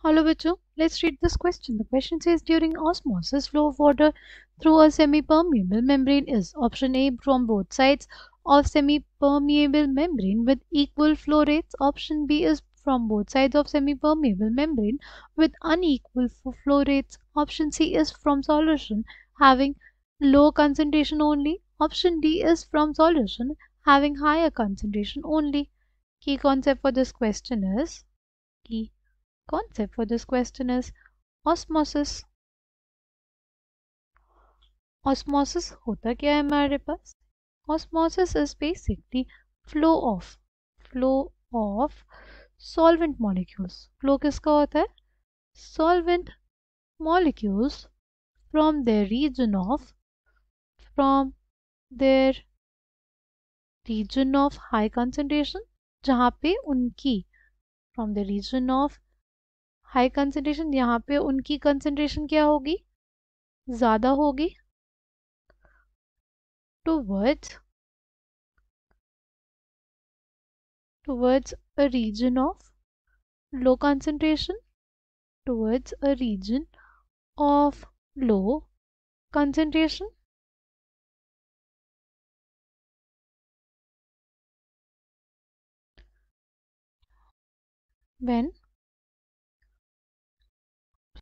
Hello, Bichu. Let's read this question. The question says during osmosis, flow of water through a semi-permeable membrane is option A from both sides of semi-permeable membrane with equal flow rates. Option B is from both sides of semi-permeable membrane with unequal flow rates. Option C is from solution having low concentration only. Option D is from solution having higher concentration only. Key concept for this question is key concept for this question is osmosis. Osmosis होता क्या है हमारे पास? Osmosis is basically flow of solvent molecules. Flow किसका होता है? Solvent molecules from their region of high concentration, जहाँ पे उनकी from the region of high concentration, यहाँ पे उनकी कंसंट्रेशन क्या होगी? ज़्यादा होगी towards a region of low concentration, towards a region of low concentration. When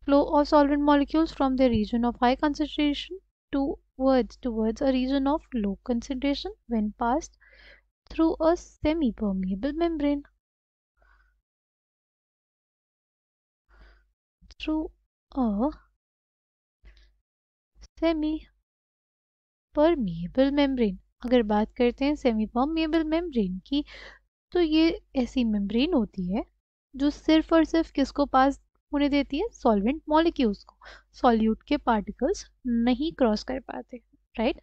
flow of solvent molecules from the region of high concentration towards a region of low concentration when passed through a semi-permeable membrane. Through a semi-permeable membrane. अगर बात करते हैं semi-permeable membrane की, तो ये ऐसी membrane होती है जो सिर्फ और सिर्फ किसको पास होने देती है? सॉल्वेंट मॉलिक्यूल्स को. सॉल्यूट के पार्टिकल्स नहीं क्रॉस कर पाते, राइट?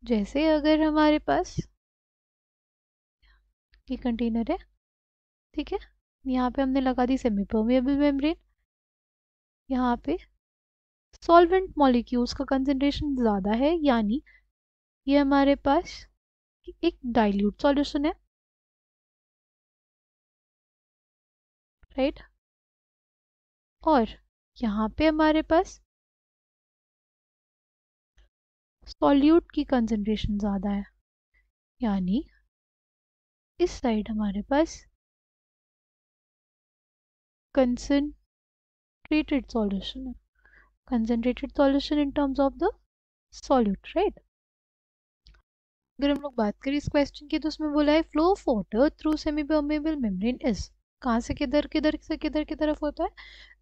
जैसे अगर हमारे पास ये कंटेनर है, ठीक है, यहाँ पे हमने लगा दी सेमी परमेबल मेम्ब्रेन, यहाँ पे सॉल्वेंट मॉलिक्यूल्स का कंसंट्रेशन ज़्यादा है, यानी ये हमारे पास एक डाइल्यूट सॉल्यूशन है, राइट? और यहाँ पे हमारे पास सॉल्यूट की कंसंट्रेशन ज़्यादा है, यानी इस साइड हमारे पास concentrated solution है. Concentrated solution in terms of the solute, right? अगर हम लोग बात करें इस क्वेश्चन की, तो उसमें बोला है flow of water through semi permeable membrane is, कहाँ से किधर की तरफ होता है?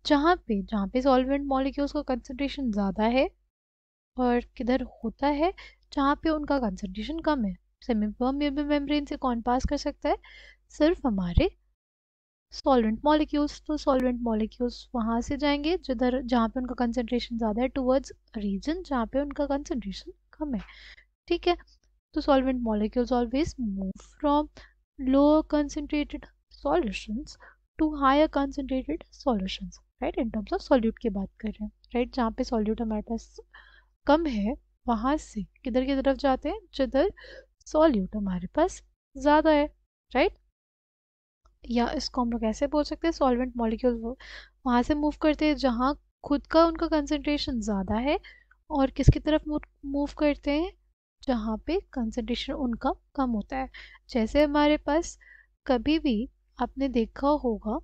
जहाँ पे सॉल्वेंट मॉलिक्यूल्स का कंसंट्रेशन ज़्यादा है, और किधर होता है? जहाँ पे उनका कंसंट्रेशन कम है. सेमी परमेबल मेम्ब्रेन से कौन पास कर सकता है? सिर्फ हमारे सॉल्वेंट मॉलिक्यूल्स. तो सॉल्वेंट मॉलिक्यूल्स वहाँ से जाएंगे जिधर जहाँ पे उनका कंसंट्रेशन ज़्यादा है, टुवर्ड्स रीजन जहाँ पे उनका कंसंट्रेशन कम है, ठीक है? तो solvent molecules always move from lower concentrated solutions to higher concentrated solutions, right? In terms of solute की बात कर रहे हैं, राइट? जहाँ पे सॉल्यूट हमारे पास कम है, वहाँ से किधर की तरफ जाते हैं? जिधर सॉल्यूट हमारे पास ज़्यादा है, राइट? या इसको हम लोग ऐसे बोल सकते हैं, सॉल्वेंट मॉलिक्यूल वहाँ से मूव करते हैं जहाँ खुद का उनका कंसंट्रेशन ज़्यादा है, और किसकी तरफ मूव करते हैं? जहाँ पे कंसंट्रेशन उनका कम होता है. जैसे हमारे पास कभी भी आपने देखा होगा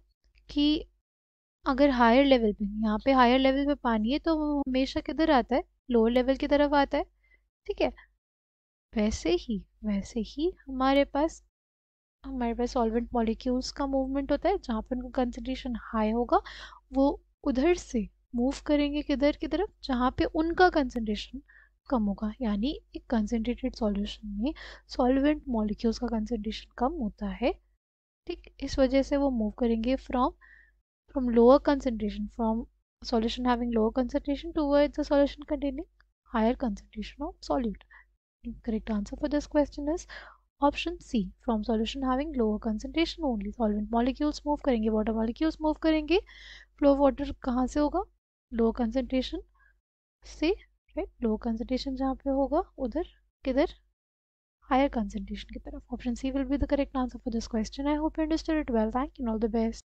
कि अगर हायर लेवल पे, यहाँ पे हायर लेवल पे पानी है, तो वो हमेशा किधर आता है? लोअर लेवल की तरफ आता है, ठीक है? वैसे ही हमारे पास सॉल्वेंट मॉलिक्यूल्स का मूवमेंट होता है. जहाँ पर उनका कंसंट्रेशन हाई होगा, वो उधर से मूव करेंगे किधर की तरफ? जहाँ पे उनका कंसंट्रेशन कम होगा. यानी एक कंसंट्रेटेड सॉल्यूशन में सॉल्वेंट मॉलिक्यूल्स का कंसंट्रेशन कम होता है, ठीक? इस वजह से वो मूव करेंगे from lower concentration, from solution having lower concentration towards a solution containing higher concentration of solute. Correct answer for this question is option C, from solution having lower concentration only. Solvent molecules move करेंगे, water molecules move करेंगे. Flow of water कहाँ से होगा? Lower concentration से, right? Lower concentration जहाँ पे होगा उधर किधर? हायर कंसंट्रेशन की तरफ. Option C will be the correct answer for this question. I hope you understood it well. Thank you, all the best.